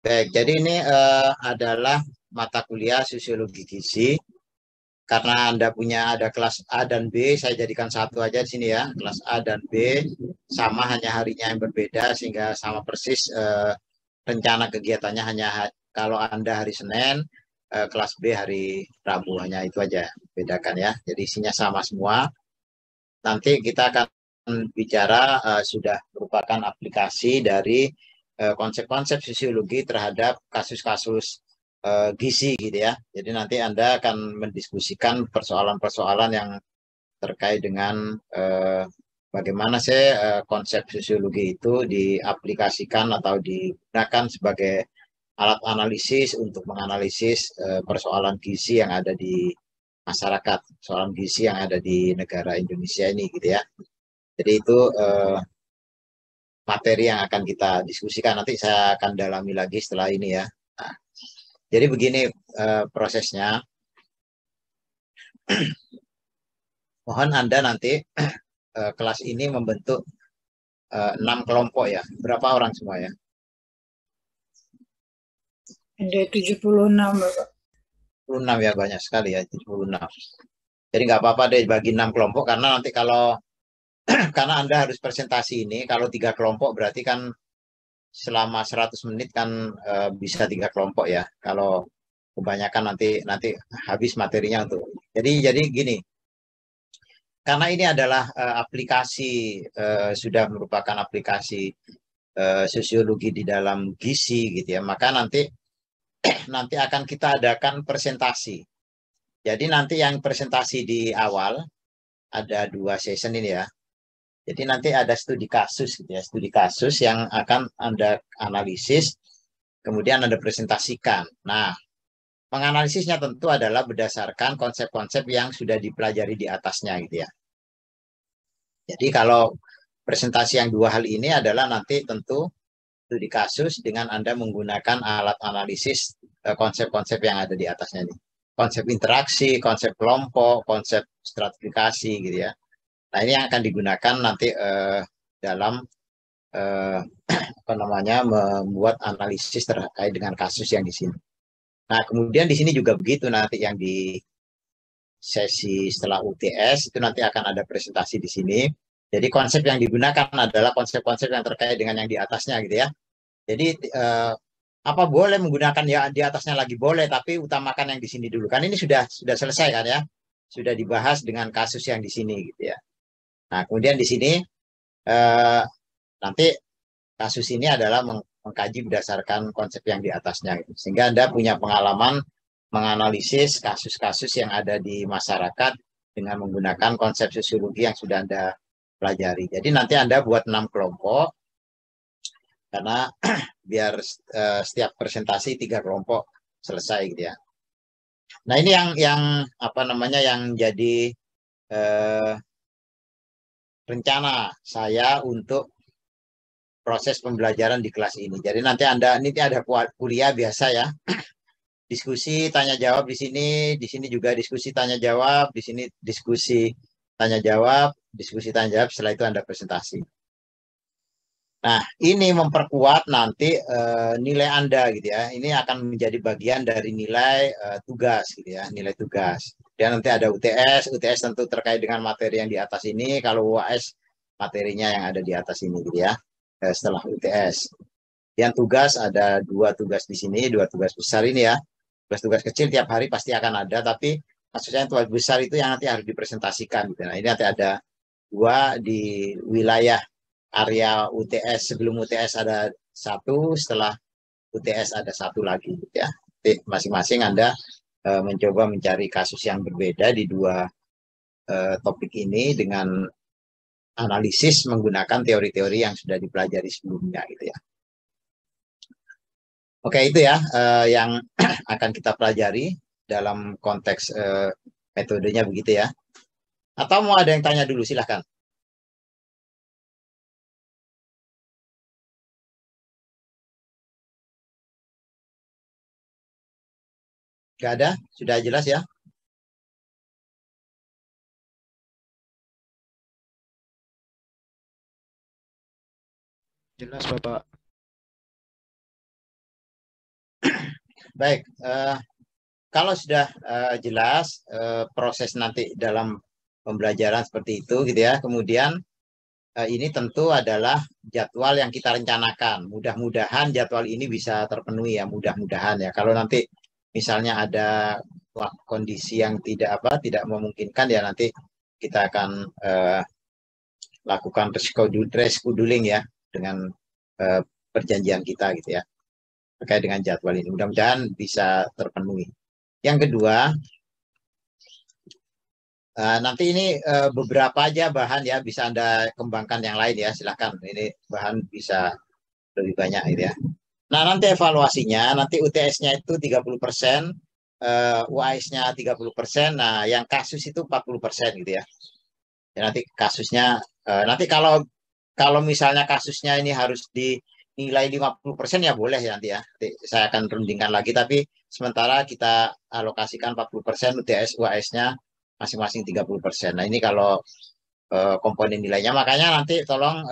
Baik, jadi ini adalah mata kuliah sosiologi gizi. Karena Anda punya ada kelas A dan B, saya jadikan satu aja di sini ya. Kelas A dan B sama hanya harinya yang berbeda sehingga sama persis rencana kegiatannya hanya kalau Anda hari Senin, kelas B hari Rabu hanya itu aja bedakan ya. Jadi isinya sama semua. Nanti kita akan bicara sudah merupakan aplikasi dari konsep-konsep sosiologi terhadap kasus-kasus gizi gitu ya. Jadi nanti Anda akan mendiskusikan persoalan-persoalan yang terkait dengan bagaimana sih konsep sosiologi itu diaplikasikan atau digunakan sebagai alat analisis untuk menganalisis persoalan gizi yang ada di masyarakat, persoalan gizi yang ada di negara Indonesia ini gitu ya. Jadi itu materi yang akan kita diskusikan. Nanti saya akan dalami lagi setelah ini ya. Nah, jadi begini prosesnya. Mohon Anda nanti kelas ini membentuk 6 kelompok ya. Berapa orang semua ya? Ada 76, Bapak. 76 ya, banyak sekali ya, 76. Jadi nggak apa-apa deh bagi 6 kelompok karena nanti kalau karena Anda harus presentasi ini, kalau 3 kelompok berarti kan selama 100 menit kan bisa 3 kelompok ya. Kalau kebanyakan nanti nanti habis materinya untuk. Jadi gini, karena ini adalah aplikasi sudah merupakan aplikasi sosiologi di dalam gizi gitu ya. Maka nanti akan kita adakan presentasi. Jadi nanti yang presentasi di awal ada 2 session ini ya. Jadi nanti ada studi kasus gitu ya, studi kasus yang akan Anda analisis, kemudian Anda presentasikan. Nah, menganalisisnya tentu adalah berdasarkan konsep-konsep yang sudah dipelajari di atasnya gitu ya. Jadi kalau presentasi yang 2 hal ini adalah nanti tentu studi kasus dengan Anda menggunakan alat analisis konsep-konsep yang ada di atasnya ini. Konsep interaksi, konsep kelompok, konsep stratifikasi gitu ya. Nah, ini yang akan digunakan nanti dalam eh, apa namanya membuat analisis terkait dengan kasus yang di sini. Nah, kemudian di sini juga begitu nanti yang di sesi setelah UTS itu nanti akan ada presentasi di sini. Jadi konsep yang digunakan adalah konsep-konsep yang terkait dengan yang di atasnya gitu ya. Jadi apa boleh menggunakan ya di atasnya lagi boleh, tapi utamakan yang di sini dulu. Kan ini sudah selesai kan ya, sudah dibahas dengan kasus yang di sini gitu ya. Nah kemudian di sini eh, nanti kasus ini adalah mengkaji berdasarkan konsep yang di atasnya, gitu. Sehingga Anda punya pengalaman menganalisis kasus-kasus yang ada di masyarakat dengan menggunakan konsep sosiologi yang sudah Anda pelajari. Jadi nanti Anda buat 6 kelompok karena biar setiap presentasi 3 kelompok selesai gitu ya. Nah ini yang apa namanya yang jadi eh, rencana saya untuk proses pembelajaran di kelas ini. Jadi nanti Anda ini ada kuliah biasa ya, diskusi tanya jawab di sini juga diskusi tanya jawab, di sini diskusi tanya jawab, diskusi tanya jawab, setelah itu Anda presentasi. Nah, ini memperkuat nanti nilai Anda gitu ya. Ini akan menjadi bagian dari nilai tugas gitu ya, nilai tugas. Dan nanti ada UTS, UTS tentu terkait dengan materi yang di atas ini. Kalau UAS materinya yang ada di atas ini gitu ya. Setelah UTS. Yang tugas ada 2 tugas di sini, 2 tugas besar ini ya. Tugas-tugas kecil tiap hari pasti akan ada, tapi maksudnya yang tugas besar itu yang nanti harus dipresentasikan gitu. Nah, ini nanti ada 2 di wilayah area UTS. Sebelum UTS ada 1, setelah UTS ada 1 lagi gitu ya. Jadi masing-masing Anda mencoba mencari kasus yang berbeda di 2 topik ini dengan analisis menggunakan teori-teori yang sudah dipelajari sebelumnya gitu ya. Oke, itu ya yang akan kita pelajari dalam konteks metodenya begitu ya. Atau mau ada yang tanya dulu, silahkan. Gak ada? Sudah jelas ya? Jelas, Bapak. Baik, kalau sudah jelas proses nanti dalam pembelajaran seperti itu gitu ya, kemudian ini tentu adalah jadwal yang kita rencanakan. Mudah-mudahan jadwal ini bisa terpenuhi ya, mudah-mudahan ya. Kalau nanti misalnya ada kondisi yang tidak memungkinkan ya nanti kita akan lakukan rescheduling ya dengan perjanjian kita gitu ya terkait dengan jadwal ini. Mudah-mudahan bisa terpenuhi. Yang kedua, nanti ini beberapa aja bahan ya bisa Anda kembangkan yang lain ya silakan. Ini bahan bisa lebih banyak gitu ya. Nah, nanti evaluasinya, nanti UTS-nya itu 30%, UAS-nya 30%, nah yang kasus itu 40% gitu ya. Ya nanti kasusnya, nanti kalau misalnya kasusnya ini harus dinilai 50% ya boleh ya nanti ya. Nanti saya akan rundingkan lagi, tapi sementara kita alokasikan 40% UTS, UAS-nya masing-masing 30%. Nah ini kalau komponen nilainya. Makanya nanti tolong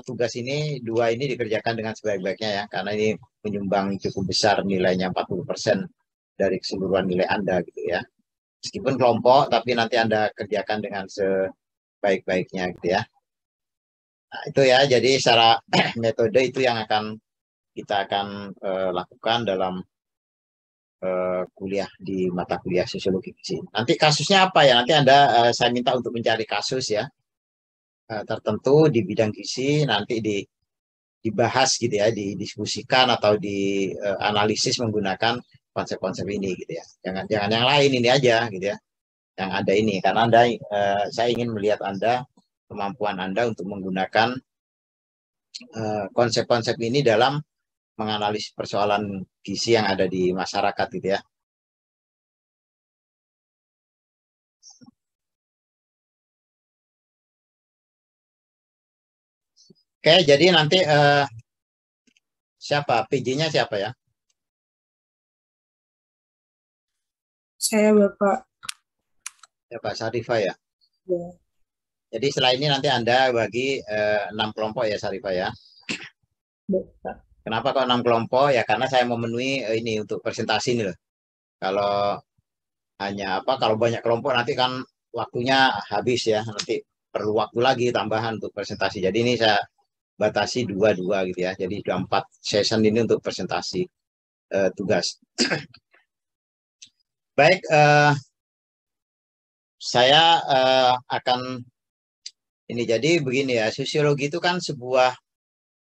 tugas ini dua ini dikerjakan dengan sebaik-baiknya ya, karena ini menyumbang cukup besar nilainya 40% dari keseluruhan nilai Anda gitu ya. Meskipun kelompok, tapi nanti Anda kerjakan dengan sebaik-baiknya gitu ya. Nah, itu ya, jadi secara metode itu yang kita akan lakukan dalam kuliah di mata kuliah sosiologi gizi. Nanti kasusnya apa ya? Nanti Anda saya minta untuk mencari kasus ya tertentu di bidang gizi nanti dibahas gitu ya, didiskusikan atau dianalisis menggunakan konsep-konsep ini gitu ya. Jangan jangan yang lain ini aja gitu ya. Yang ada ini karena saya ingin melihat Anda kemampuan Anda untuk menggunakan konsep-konsep ini dalam menganalisis persoalan gizi yang ada di masyarakat gitu ya. Oke, jadi nanti siapa PJ-nya siapa ya? Saya Bapak. Ya Pak Sarifah ya. Ya, Jadi setelah ini nanti Anda bagi 6 kelompok ya Sarifah ya. Bapak. Kenapa kok 6 kelompok? Ya karena saya memenuhi ini untuk presentasi ini loh. Kalau kalau banyak kelompok nanti kan waktunya habis ya. Nanti perlu waktu lagi tambahan untuk presentasi. Jadi ini saya batasi dua-dua gitu ya. Jadi sudah 4 session ini untuk presentasi tugas. Baik, saya akan ini jadi begini ya. Sosiologi itu kan sebuah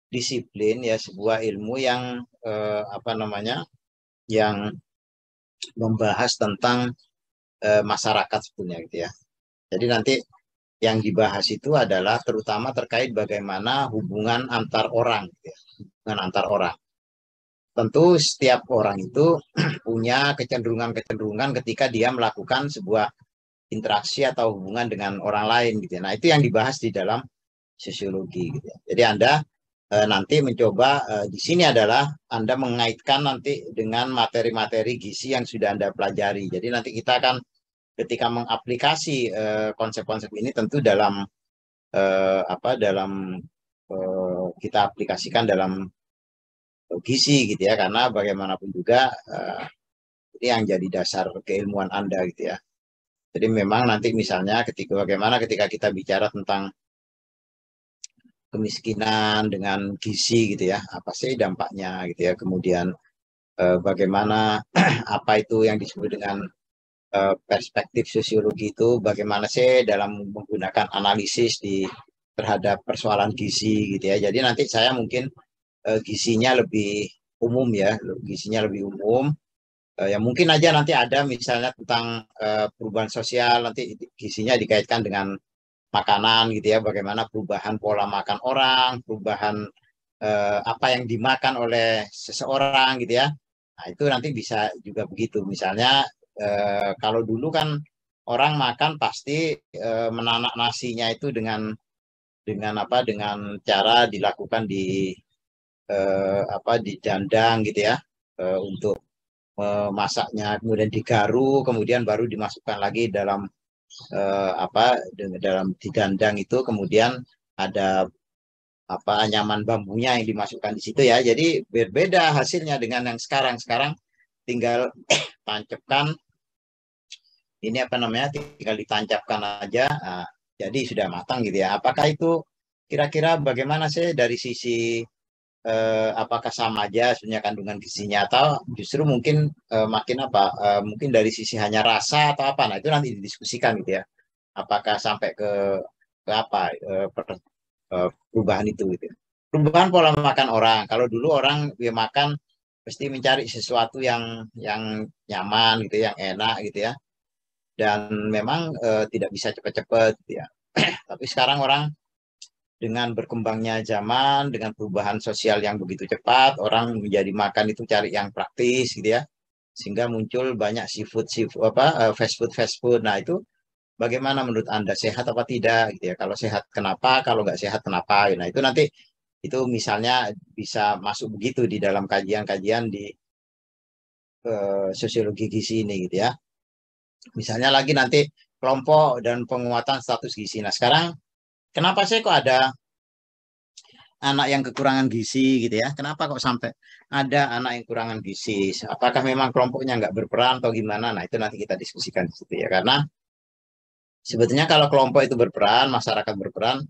disiplin ya, sebuah ilmu yang apa namanya? Yang membahas tentang masyarakat sebetulnya gitu ya. Jadi nanti yang dibahas itu adalah terutama terkait bagaimana hubungan antar orang, gitu ya. Hubungan antar orang. Tentu setiap orang itu punya kecenderungan-kecenderungan ketika dia melakukan sebuah interaksi atau hubungan dengan orang lain gitu ya. Nah, itu yang dibahas di dalam sosiologi gitu ya. Jadi Anda nanti mencoba di sini adalah Anda mengaitkan nanti dengan materi-materi gizi yang sudah Anda pelajari. Jadi nanti kita akan ketika mengaplikasi konsep-konsep ini tentu dalam kita aplikasikan dalam gizi gitu ya karena bagaimanapun juga ini yang jadi dasar keilmuan Anda gitu ya. Jadi memang nanti misalnya bagaimana ketika kita bicara tentang kemiskinan dengan gizi gitu ya, apa sih dampaknya gitu ya. Kemudian bagaimana apa itu yang disebut dengan perspektif sosiologi itu bagaimana sih dalam menggunakan analisis terhadap persoalan gizi gitu ya. Jadi nanti saya mungkin gizinya lebih umum ya, gizinya lebih umum. Ya mungkin aja nanti ada misalnya tentang perubahan sosial, nanti gizinya dikaitkan dengan makanan gitu ya, bagaimana perubahan pola makan orang, perubahan apa yang dimakan oleh seseorang gitu ya. Nah, itu nanti bisa juga begitu. Misalnya kalau dulu kan orang makan pasti menanak nasinya itu dengan cara dilakukan di dandang gitu ya untuk memasaknya kemudian digaru kemudian baru dimasukkan lagi dalam dalam didandang itu kemudian ada anyaman bambunya yang dimasukkan di situ ya. Jadi berbeda hasilnya dengan yang sekarang. Sekarang tinggal tancapkan ini apa namanya, tinggal ditancapkan aja, jadi sudah matang gitu ya. Apakah itu kira-kira bagaimana sih dari sisi apakah sama aja sebenarnya kandungan gizinya atau justru mungkin makin apa, mungkin dari sisi hanya rasa atau apa, nah itu nanti didiskusikan gitu ya, apakah sampai ke apa, perubahan itu gitu ya. Perubahan pola makan orang, kalau dulu orang dia makan pasti mencari sesuatu yang nyaman gitu, yang enak gitu ya, dan memang tidak bisa cepat-cepat gitu ya. Tapi sekarang orang dengan berkembangnya zaman, dengan perubahan sosial yang begitu cepat, orang menjadi makan itu cari yang praktis gitu ya. Sehingga muncul banyak seafood apa, fast food. Nah, itu bagaimana menurut Anda, sehat apa tidak gitu ya? Kalau sehat kenapa, kalau nggak sehat kenapa? Nah, itu nanti itu misalnya bisa masuk begitu di dalam kajian-kajian di sosiologi gizi ini gitu ya. Misalnya lagi nanti kelompok dan penguatan status gizi. Nah, sekarang kenapa sih kok ada anak yang kekurangan gizi gitu ya? Kenapa kok sampai ada anak yang kekurangan gizi? Apakah memang kelompoknya nggak berperan atau gimana? Nah, itu nanti kita diskusikan di situ ya. Karena sebetulnya kalau kelompok itu berperan, masyarakat berperan,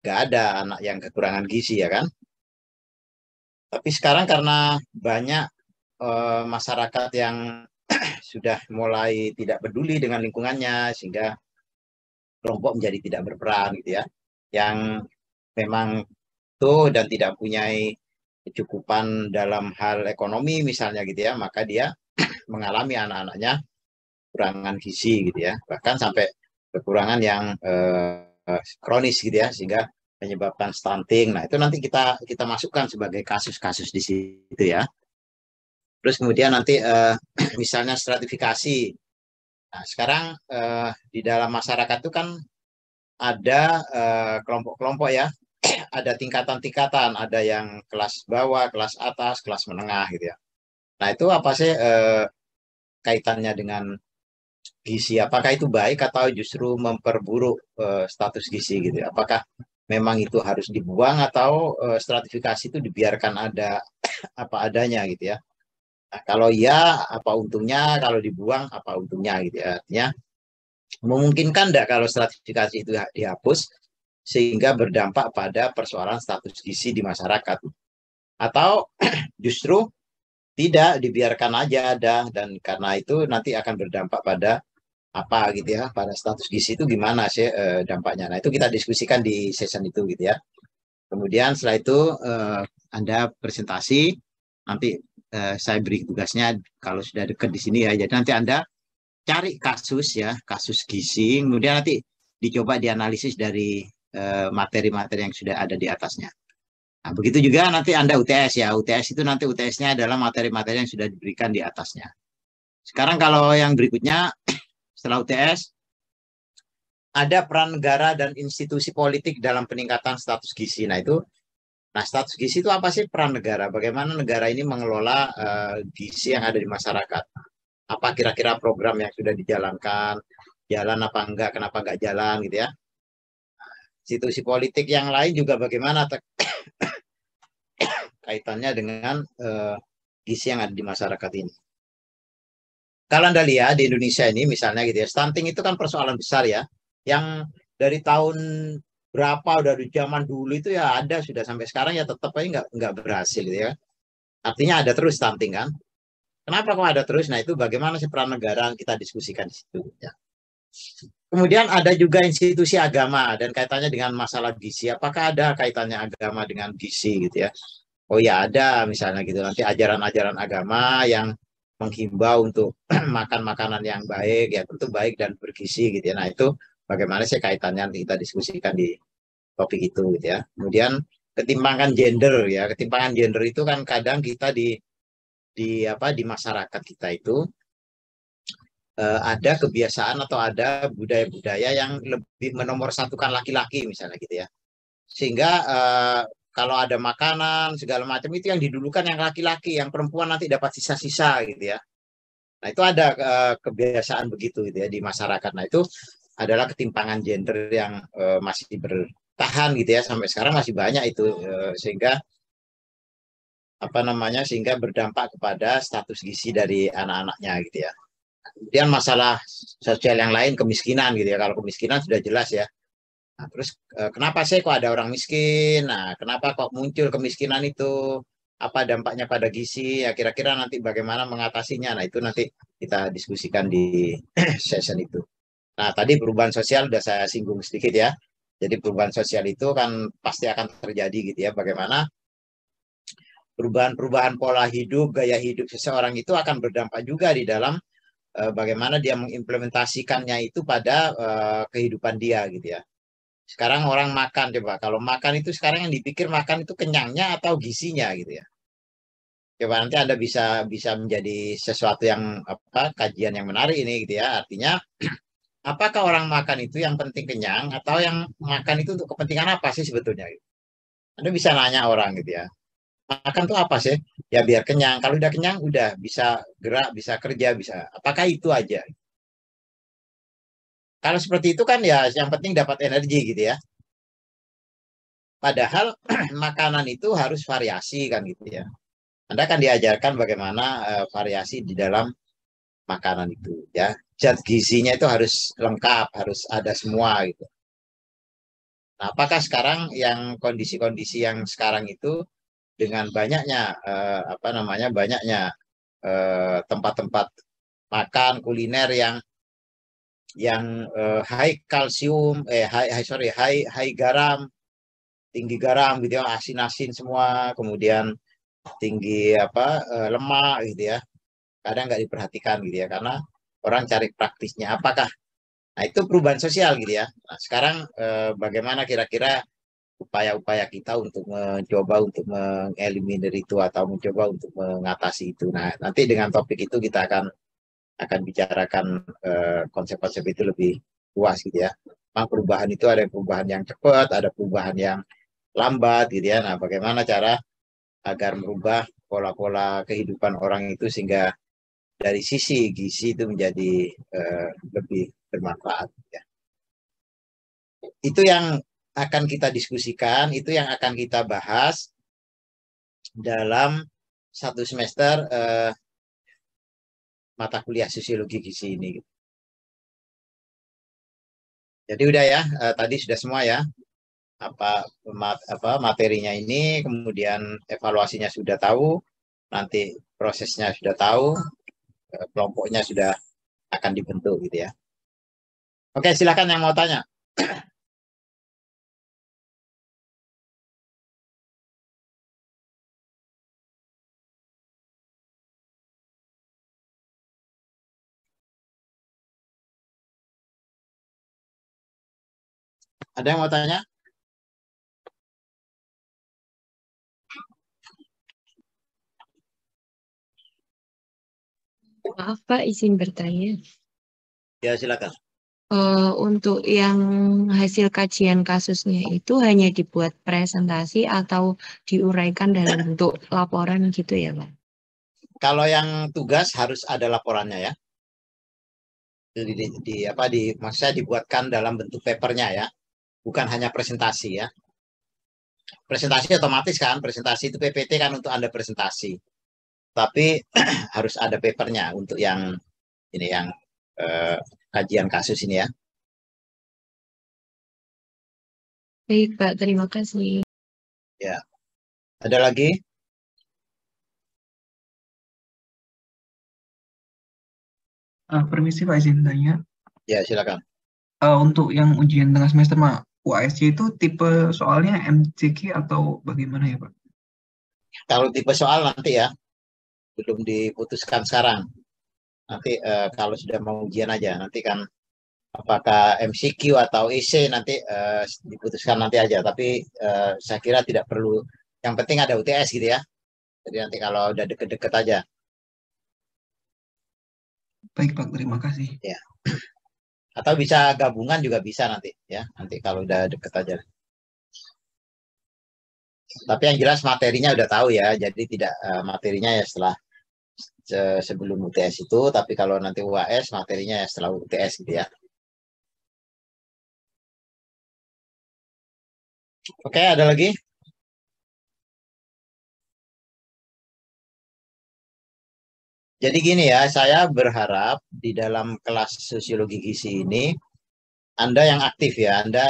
nggak ada anak yang kekurangan gizi ya kan? Tapi sekarang karena banyak masyarakat yang sudah mulai tidak peduli dengan lingkungannya, sehingga kelompok menjadi tidak berperan gitu ya. Yang memang tuh dan tidak punya kecukupan dalam hal ekonomi misalnya gitu ya, maka dia mengalami anak-anaknya kekurangan gizi gitu ya, bahkan sampai kekurangan yang kronis gitu ya, sehingga menyebabkan stunting. Nah, itu nanti kita masukkan sebagai kasus-kasus di situ ya. Terus kemudian nanti misalnya stratifikasi. Nah, sekarang di dalam masyarakat itu kan ada kelompok-kelompok ya, ada tingkatan-tingkatan, ada yang kelas bawah, kelas atas, kelas menengah gitu ya. Nah, itu apa sih kaitannya dengan gizi? Apakah itu baik atau justru memperburuk status gizi gitu ya? Apakah memang itu harus dibuang atau stratifikasi itu dibiarkan ada apa adanya gitu ya? Nah, kalau iya, apa untungnya? Kalau dibuang, apa untungnya gitu ya? Artinya, memungkinkan enggak kalau stratifikasi itu dihapus sehingga berdampak pada persoalan status gizi di masyarakat? Atau justru tidak, dibiarkan aja ada, dan karena itu nanti akan berdampak pada apa gitu ya, pada status gizi itu gimana sih dampaknya. Nah, itu kita diskusikan di session itu gitu ya. Kemudian setelah itu Anda presentasi, nanti saya beri tugasnya kalau sudah dekat di sini ya. Jadi nanti Anda cari kasus ya, kasus gizi, kemudian nanti dicoba dianalisis dari materi-materi yang sudah ada di atasnya. Nah, begitu juga nanti Anda UTS ya. UTS itu nanti UTS-nya adalah materi-materi yang sudah diberikan di atasnya. Sekarang kalau yang berikutnya, setelah UTS, ada peran negara dan institusi politik dalam peningkatan status gizi. Nah, status gizi itu apa sih peran negara? Bagaimana negara ini mengelola gizi yang ada di masyarakat? Apa kira-kira program yang sudah dijalankan? Jalan apa enggak? Kenapa enggak jalan gitu ya? Institusi politik yang lain juga bagaimana kaitannya dengan gizi yang ada di masyarakat ini. Kalau Anda lihat di Indonesia ini misalnya gitu ya, stunting itu kan persoalan besar ya, yang dari tahun berapa, udah dari zaman dulu itu ya ada, sudah sampai sekarang ya tetap aja nggak berhasil gitu ya. Artinya ada terus stunting kan. Kenapa kok ada terus? Nah, itu bagaimana sih peran negara, kita diskusikan di situ ya. Kemudian ada juga institusi agama dan kaitannya dengan masalah gizi. Apakah ada kaitannya agama dengan gizi gitu ya? Oh ya ada, misalnya gitu. Nanti ajaran-ajaran agama yang menghimbau untuk makan makanan yang baik, ya tentu baik dan bergizi gitu ya. Nah, itu bagaimana sih kaitannya, nanti kita diskusikan di topik itu gitu ya. Kemudian ketimpangan gender ya. Ketimpangan gender itu kan kadang kita di masyarakat kita itu ada kebiasaan atau ada budaya-budaya yang lebih menomorsatukan laki-laki misalnya gitu ya. Sehingga kalau ada makanan segala macam itu yang didulukan yang laki-laki, yang perempuan nanti dapat sisa-sisa gitu ya. Nah, itu ada kebiasaan begitu gitu ya di masyarakat. Nah, itu adalah ketimpangan gender yang masih bertahan gitu ya, sampai sekarang masih banyak itu, sehingga apa namanya, sehingga berdampak kepada status gizi dari anak-anaknya gitu ya. Kemudian masalah sosial yang lain, kemiskinan gitu ya. Kalau kemiskinan sudah jelas ya. Nah, terus kenapa sih kok ada orang miskin? Nah, kenapa kok muncul kemiskinan itu? Apa dampaknya pada gizi? Ya kira-kira nanti bagaimana mengatasinya. Nah, itu nanti kita diskusikan di session itu. Nah, tadi perubahan sosial sudah saya singgung sedikit ya. Jadi perubahan sosial itu kan pasti akan terjadi gitu ya. Bagaimana perubahan-perubahan pola hidup, gaya hidup seseorang itu akan berdampak juga di dalam bagaimana dia mengimplementasikannya itu pada kehidupan dia gitu ya. Sekarang orang makan coba, kalau makan itu sekarang yang dipikir makan itu kenyangnya atau gizinya gitu ya. Coba nanti Anda bisa bisa menjadi sesuatu yang apa kajian yang menarik ini gitu ya. Artinya apakah orang makan itu yang penting kenyang atau yang makan itu untuk kepentingan apa sih sebetulnya? Anda bisa nanya orang gitu ya. Makan tuh apa sih? Ya biar kenyang. Kalau udah kenyang udah bisa gerak, bisa kerja, bisa. Apakah itu aja? Kalau seperti itu kan ya yang penting dapat energi gitu ya. Padahal makanan itu harus variasi kan gitu ya. Anda akan diajarkan bagaimana variasi di dalam makanan itu ya. Zat gizinya itu harus lengkap, harus ada semua gitu. Nah, apakah sekarang yang kondisi-kondisi yang sekarang itu dengan banyaknya apa namanya banyaknya tempat-tempat makan kuliner yang high kalsium high garam, tinggi garam gitu ya, asin-asin semua, kemudian tinggi apa lemak gitu ya, kadang nggak diperhatikan gitu ya karena orang cari praktisnya apakah. Nah, itu perubahan sosial gitu ya. Nah, sekarang bagaimana kira-kira upaya-upaya kita untuk mencoba untuk mengeliminir itu atau mencoba untuk mengatasi itu. Nah, nanti dengan topik itu kita akan bicarakan konsep-konsep itu lebih luas gitu ya. Memang perubahan itu ada perubahan yang cepat, ada perubahan yang lambat gitu ya. Nah, bagaimana cara agar merubah pola-pola kehidupan orang itu sehingga dari sisi gizi itu menjadi lebih bermanfaat ya. Itu yang akan kita diskusikan, itu yang akan kita bahas dalam satu semester mata kuliah sosiologi gizi ini. Jadi udah ya, tadi sudah semua ya, apa materinya ini, kemudian evaluasinya sudah tahu, nanti prosesnya sudah tahu, kelompoknya sudah akan dibentuk gitu ya. Oke, silakan yang mau tanya. Ada yang mau tanya? Maaf Pak, izin bertanya. Ya, silakan. Untuk yang hasil kajian kasusnya itu hanya dibuat presentasi atau diuraikan dalam bentuk laporan gitu ya Pak? Kalau yang tugas harus ada laporannya ya. Apa maksudnya dibuatkan dalam bentuk papernya ya, bukan hanya presentasi ya. Presentasi otomatis kan, presentasi itu PPT kan untuk Anda presentasi. Tapi harus ada papernya untuk yang ini yang eh, kajian kasus ini ya. Baik Pak, terima kasih. Ya, ada lagi? Permisi Pak, izin tanya. Ya, silakan. Untuk yang ujian tengah semester Pak, UASC itu tipe soalnya MCQ atau bagaimana ya Pak? Kalau tipe soal nanti ya, belum diputuskan sekarang. Nanti kalau sudah mau ujian aja, nanti kan apakah MCQ atau EC nanti diputuskan nanti aja. Tapi saya kira tidak perlu. Yang penting ada UTS gitu ya. Jadi nanti kalau udah deket-deket aja. Baik Pak, terima kasih. Ya. Atau bisa gabungan juga bisa nanti ya. Nanti kalau udah deket aja. Tapi yang jelas materinya udah tahu ya. Jadi tidak materinya ya setelah sebelum UTS itu. Tapi kalau nanti UAS materinya ya setelah UTS gitu ya. Oke, ada lagi? Jadi gini ya, saya berharap di dalam kelas sosiologi gizi ini Anda yang aktif ya, Anda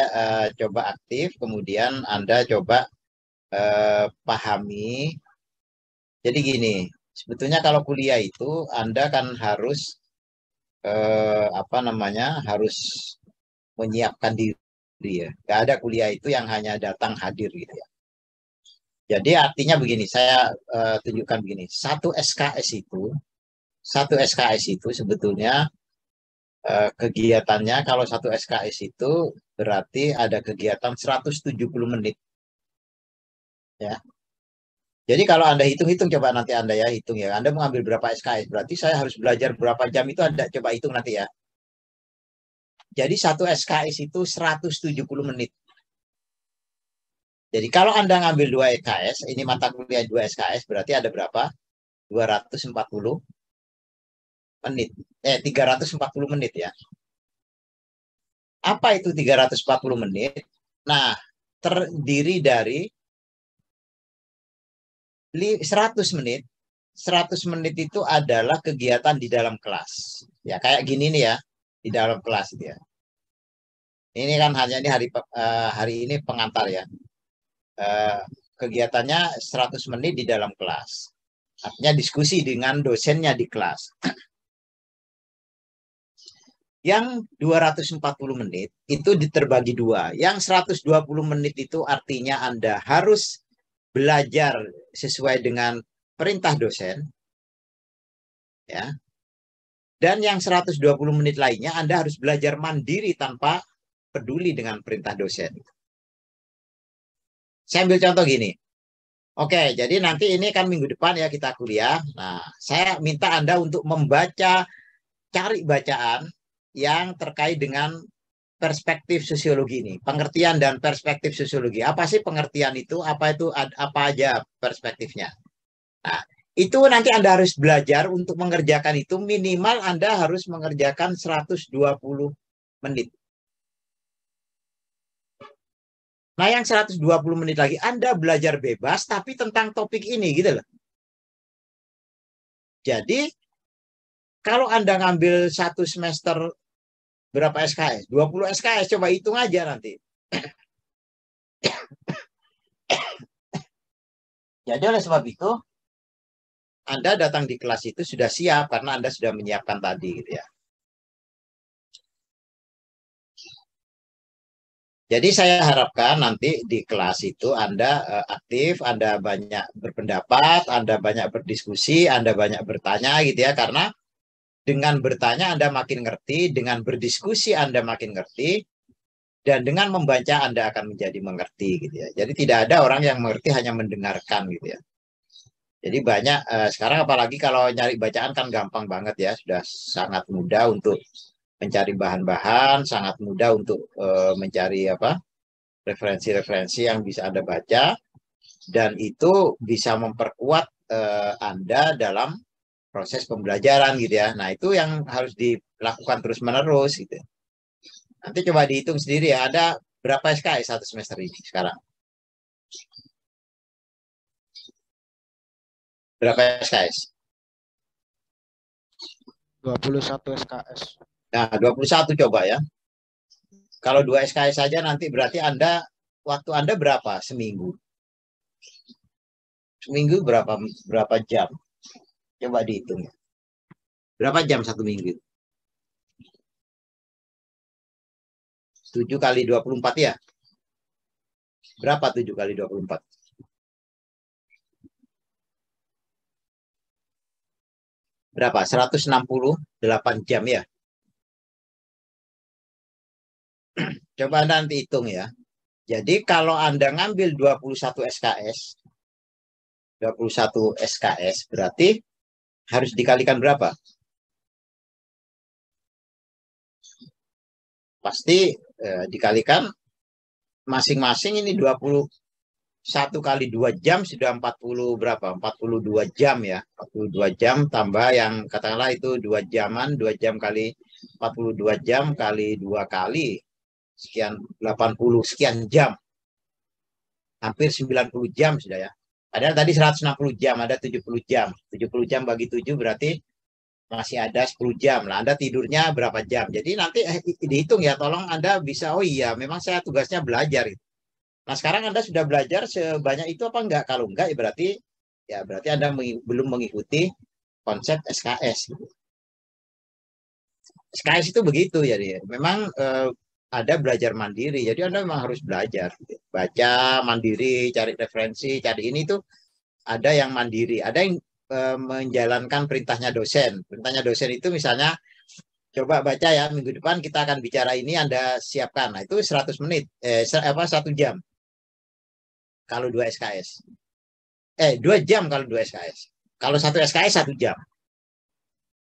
coba aktif, kemudian Anda coba pahami. Jadi gini, sebetulnya kalau kuliah itu Anda kan harus apa namanya, harus menyiapkan diri ya. Gak ada kuliah itu yang hanya datang hadir gitu ya. Jadi artinya begini, saya tunjukkan begini, satu SKS itu sebetulnya kegiatannya kalau satu SKS itu berarti ada kegiatan 170 menit ya. Jadi kalau Anda hitung-hitung coba nanti Anda ya hitung ya. Anda mau ambil berapa SKS berarti saya harus belajar berapa jam itu Anda coba hitung nanti ya. Jadi satu SKS itu 170 menit. Jadi kalau Anda ngambil 2 SKS, ini mata kuliah 2 SKS berarti ada berapa? 240 menit. 340 menit ya. Apa itu 340 menit? Nah, terdiri dari 100 menit. 100 menit itu adalah kegiatan di dalam kelas. Ya, kayak gini nih ya, di dalam kelas itu ya. Ini kan hanya ini hari ini pengantar ya. Kegiatannya 100 menit di dalam kelas. Artinya diskusi dengan dosennya di kelas. Yang 240 menit itu terbagi dua. Yang 120 menit itu artinya Anda harus belajar sesuai dengan perintah dosen. Ya. Dan yang 120 menit lainnya Anda harus belajar mandiri tanpa peduli dengan perintah dosen. Saya ambil contoh gini. Oke, jadi nanti ini kan minggu depan ya kita kuliah. Nah, saya minta Anda untuk membaca, cari bacaan yang terkait dengan perspektif sosiologi ini. Pengertian dan perspektif sosiologi. Apa sih pengertian itu? Apa aja perspektifnya? Nah, itu nanti Anda harus belajar untuk mengerjakan itu. Minimal Anda harus mengerjakan 120 menit. Nah, yang 120 menit lagi Anda belajar bebas tapi tentang topik ini gitu loh. Jadi kalau Anda ngambil satu semester berapa SKS? 20 SKS, coba hitung aja nanti. Jadi oleh sebab itu Anda datang di kelas itu sudah siap karena Anda sudah menyiapkan tadi gitu ya. Jadi saya harapkan nanti di kelas itu Anda aktif, Anda banyak berpendapat, Anda banyak berdiskusi, Anda banyak bertanya gitu ya. Karena dengan bertanya Anda makin ngerti, dengan berdiskusi Anda makin ngerti, dan dengan membaca Anda akan menjadi mengerti gitu ya. Jadi tidak ada orang yang mengerti hanya mendengarkan gitu ya. Jadi banyak sekarang apalagi kalau nyari bacaan kan gampang banget ya, sudah sangat mudah untuk mencari bahan-bahan, sangat mudah untuk mencari referensi-referensi yang bisa Anda baca, dan itu bisa memperkuat Anda dalam proses pembelajaran gitu ya. Nah, itu yang harus dilakukan terus-menerus gitu. Nanti coba dihitung sendiri ya, ada berapa SKS satu semester ini sekarang? Berapa SKS? 21 SKS. Nah, 21 coba ya. Kalau 2 SKS saja nanti berarti waktu Anda berapa seminggu? Seminggu berapa jam? Coba dihitung ya. Berapa jam satu minggu? 7 kali 24 ya? Berapa 7 kali 24? Berapa? 168 jam ya? Coba Anda nanti hitung ya. Jadi kalau Anda ngambil 21 SKS, 21 SKS berarti harus dikalikan berapa? Pasti dikalikan masing-masing ini 21 kali 2 jam sudah 40 berapa? 42 jam ya. 42 jam tambah yang katakanlah itu 2 jaman, 2 jam kali 42 jam kali 2 kali sekian 80 sekian jam. Hampir 90 jam sudah ya. Padahal tadi 160 jam, ada 70 jam. 70 jam bagi 7 berarti masih ada 10 jam lah. Anda tidurnya berapa jam. Jadi nanti dihitung ya, tolong Anda bisa, oh iya memang saya tugasnya belajar. Nah sekarang Anda sudah belajar sebanyak itu apa enggak? Kalau enggak ya berarti Anda belum mengikuti konsep SKS. SKS itu begitu jadi. Memang ada belajar mandiri. Jadi Anda memang harus belajar. Baca mandiri, cari referensi, cari ini tuh ada yang mandiri, ada yang menjalankan perintahnya dosen. Perintahnya dosen itu misalnya, coba baca ya, minggu depan kita akan bicara ini, Anda siapkan. Nah, itu 100 menit, 1 jam. Kalau 2 SKS. 2 jam kalau 2 SKS. Kalau 1 SKS 1 jam.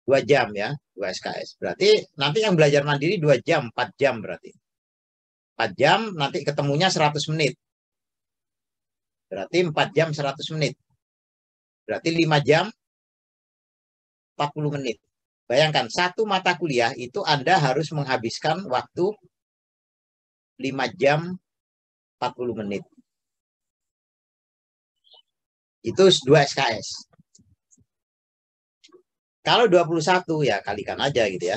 2 jam ya, 2 SKS. Berarti nanti yang belajar mandiri 2 jam, 4 jam berarti. 4 jam, nanti ketemunya 100 menit. Berarti 4 jam 100 menit. Berarti 5 jam 40 menit. Bayangkan, satu mata kuliah itu Anda harus menghabiskan waktu 5 jam 40 menit. Itu 2 SKS. Kalau 21 ya kalikan aja gitu ya.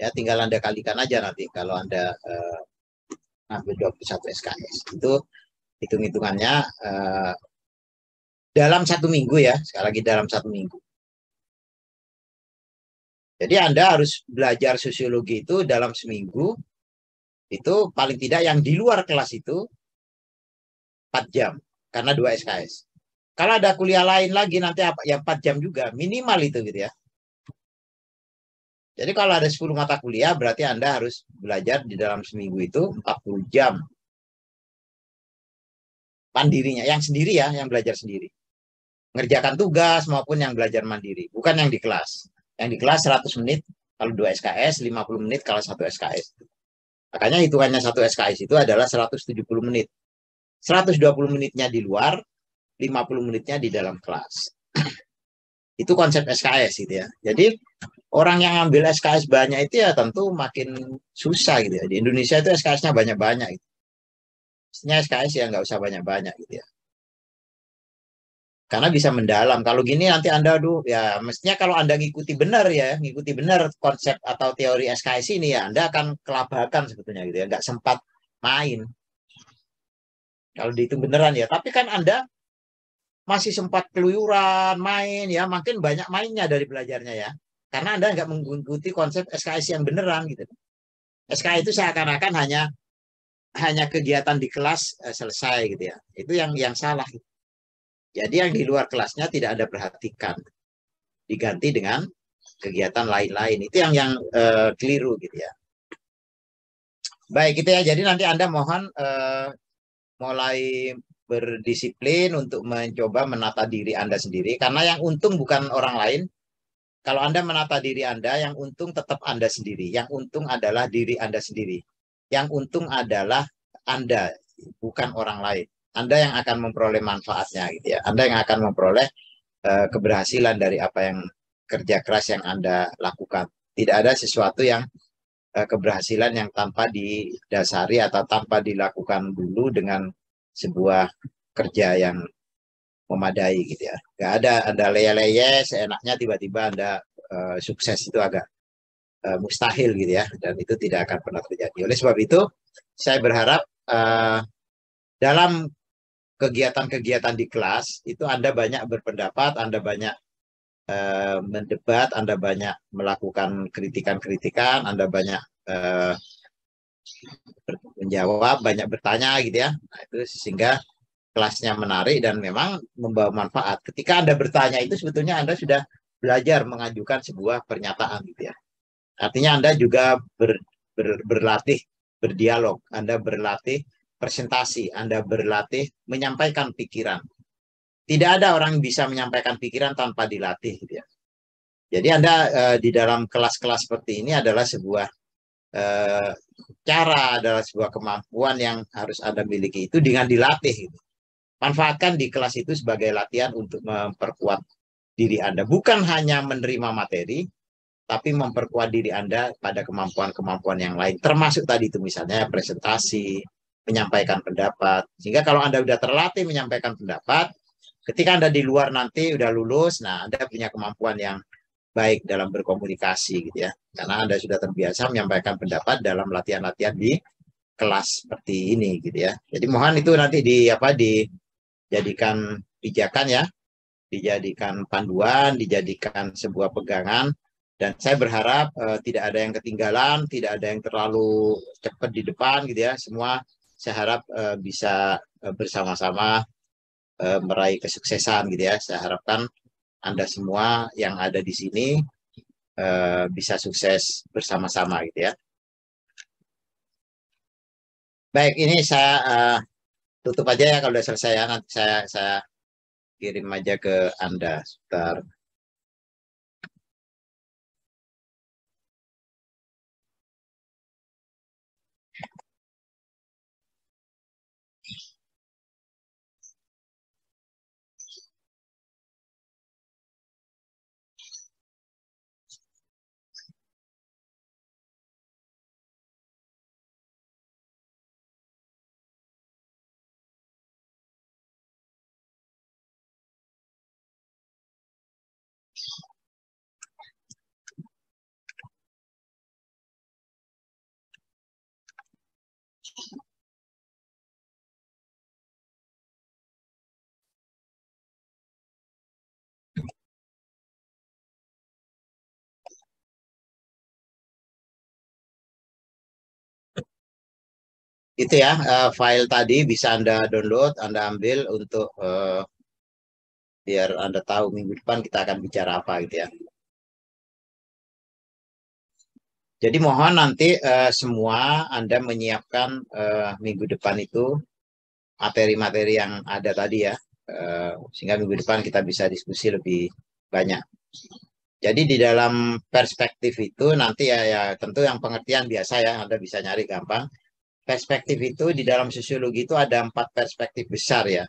Ya tinggal Anda kalikan aja nanti kalau Anda ambil 21 SKS. Itu hitung-hitungannya dalam 1 minggu ya, sekali lagi dalam 1 minggu. Jadi Anda harus belajar sosiologi itu dalam seminggu, itu paling tidak yang di luar kelas itu 4 jam, karena 2 SKS. Kalau ada kuliah lain lagi nanti ya 4 jam juga, minimal itu gitu ya. Jadi kalau ada 10 mata kuliah, berarti Anda harus belajar di dalam seminggu itu 40 jam. Mandirinya, yang sendiri ya, yang belajar sendiri. Ngerjakan tugas maupun yang belajar mandiri, bukan yang di kelas. Yang di kelas 100 menit kalau 2 SKS, 50 menit kalau 1 SKS. Makanya hitungannya 1 SKS itu adalah 170 menit. 120 menitnya di luar, 50 menitnya di dalam kelas. Itu konsep SKS gitu ya. Jadi orang yang ambil SKS banyak itu ya tentu makin susah gitu ya. Di Indonesia itu SKS-nya banyak-banyak gitu. Mestinya SKS ya nggak usah banyak-banyak gitu ya. Karena bisa mendalam. Kalau gini nanti Anda ya mestinya kalau Anda ngikuti benar ya, ngikuti benar konsep atau teori SKS ini ya, Anda akan kelabakan sebetulnya gitu ya, nggak sempat main. Kalau dihitung beneran ya, tapi kan Anda masih sempat keluyuran, main ya, makin banyak mainnya dari belajarnya ya. Karena Anda nggak mengikuti konsep SKS yang beneran gitu. SKS itu seakan-akan hanya kegiatan di kelas selesai gitu ya. Itu yang salah. Jadi yang di luar kelasnya tidak Anda perhatikan. Diganti dengan kegiatan lain-lain. Itu yang keliru gitu ya. Baik gitu ya. Jadi nanti Anda mohon mulai berdisiplin untuk mencoba menata diri Anda sendiri. Karena yang untung bukan orang lain. Kalau Anda menata diri Anda, yang untung tetap Anda sendiri. Yang untung adalah diri Anda sendiri. Yang untung adalah Anda, bukan orang lain. Anda yang akan memperoleh manfaatnya gitu ya. Anda yang akan memperoleh keberhasilan dari apa yang kerja keras yang Anda lakukan. Tidak ada sesuatu yang keberhasilan yang tanpa didasari atau tanpa dilakukan dulu dengan sebuah kerja yang memadai gitu ya. Gak ada Anda leye-leye seenaknya tiba-tiba Anda sukses, itu agak mustahil gitu ya, dan itu tidak akan pernah terjadi. Oleh sebab itu saya berharap dalam kegiatan-kegiatan di kelas itu Anda banyak berpendapat, Anda banyak mendebat, Anda banyak melakukan kritikan-kritikan, Anda banyak menjawab, banyak bertanya gitu ya. Nah, itu sehingga kelasnya menarik dan memang membawa manfaat. Ketika Anda bertanya itu sebetulnya Anda sudah belajar mengajukan sebuah pernyataan gitu ya. Artinya Anda juga berlatih berdialog, Anda berlatih presentasi, Anda berlatih menyampaikan pikiran. Tidak ada orang yang bisa menyampaikan pikiran tanpa dilatih gitu ya. Jadi Anda di dalam kelas-kelas seperti ini adalah sebuah cara, adalah sebuah kemampuan yang harus Anda miliki itu dengan dilatih gitu. Manfaatkan di kelas itu sebagai latihan untuk memperkuat diri Anda. Bukan hanya menerima materi, tapi memperkuat diri Anda pada kemampuan-kemampuan yang lain. Termasuk tadi itu misalnya presentasi, menyampaikan pendapat. Sehingga kalau Anda sudah terlatih menyampaikan pendapat, ketika Anda di luar nanti udah lulus, nah Anda punya kemampuan yang baik dalam berkomunikasi gitu ya. Karena Anda sudah terbiasa menyampaikan pendapat dalam latihan-latihan di kelas seperti ini gitu ya. Jadi mohon itu nanti dijadikan pijakan ya, dijadikan panduan, dijadikan sebuah pegangan. Dan saya berharap tidak ada yang ketinggalan, tidak ada yang terlalu cepat di depan gitu ya. Semua saya harap bisa bersama-sama meraih kesuksesan gitu ya. Saya harapkan Anda semua yang ada di sini bisa sukses bersama-sama gitu ya. Baik, ini saya tutup aja ya kalau sudah selesai ya. Nanti saya kirim aja ke Anda. Sebentar. Itu ya, file tadi bisa Anda download, Anda ambil untuk biar Anda tahu minggu depan kita akan bicara apa gitu ya. Jadi mohon nanti semua Anda menyiapkan minggu depan itu materi-materi yang ada tadi ya, sehingga minggu depan kita bisa diskusi lebih banyak. Jadi di dalam perspektif itu nanti ya tentu yang pengertian biasa ya, Anda bisa nyari gampang. Perspektif itu di dalam sosiologi itu ada 4 perspektif besar ya.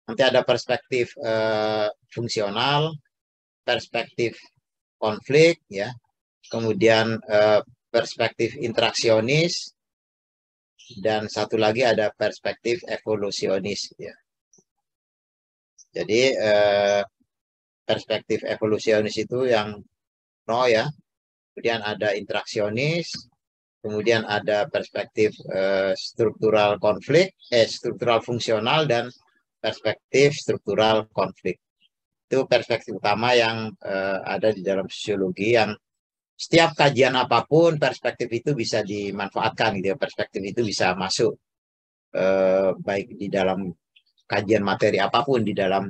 Nanti ada perspektif fungsional, perspektif konflik ya, kemudian perspektif interaksionis, dan satu lagi ada perspektif evolusionis ya. Jadi perspektif evolusionis itu yang ya, kemudian ada interaksionis, kemudian ada perspektif struktural konflik, struktural fungsional, dan perspektif struktural konflik. Itu perspektif utama yang ada di dalam sosiologi, yang setiap kajian apapun perspektif itu bisa dimanfaatkan gitu ya. Perspektif itu bisa masuk baik di dalam kajian materi apapun di dalam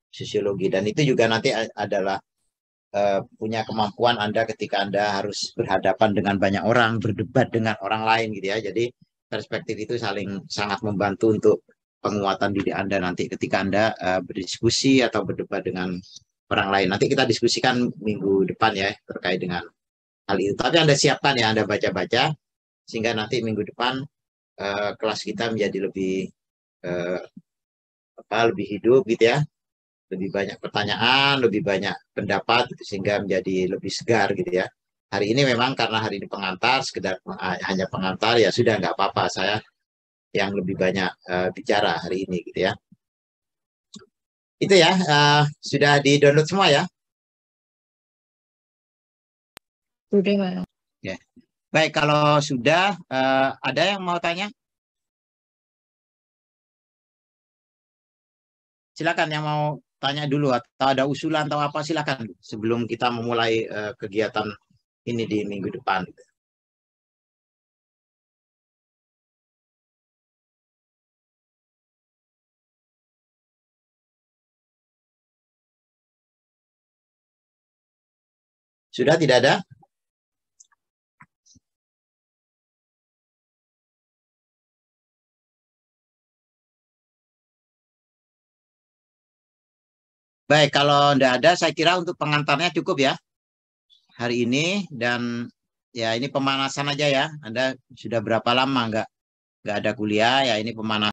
sosiologi, dan itu juga nanti adalah punya kemampuan Anda ketika Anda harus berhadapan dengan banyak orang, berdebat dengan orang lain gitu ya. Jadi perspektif itu sangat membantu untuk penguatan diri Anda nanti ketika Anda berdiskusi atau berdebat dengan orang lain. Nanti kita diskusikan minggu depan ya terkait dengan hal itu. Tapi Anda siapkan ya, Anda baca-baca sehingga nanti minggu depan kelas kita menjadi lebih hidup gitu ya. Lebih banyak pertanyaan, lebih banyak pendapat gitu, sehingga menjadi lebih segar gitu ya. Hari ini memang karena hari ini pengantar, sekedar hanya pengantar ya sudah, nggak apa-apa, saya yang lebih banyak bicara hari ini gitu ya. Itu ya, sudah di-download semua ya? Sudah, Pak. Ya. Baik, kalau sudah, ada yang mau tanya? Silakan yang mau tanya dulu, atau ada usulan atau apa, silakan sebelum kita memulai kegiatan ini di minggu depan. Sudah tidak ada? Baik, kalau tidak ada, saya kira untuk pengantarnya cukup ya hari ini, dan ya ini pemanasan aja ya. Anda sudah berapa lama nggak ada kuliah ya, ini pemanasan.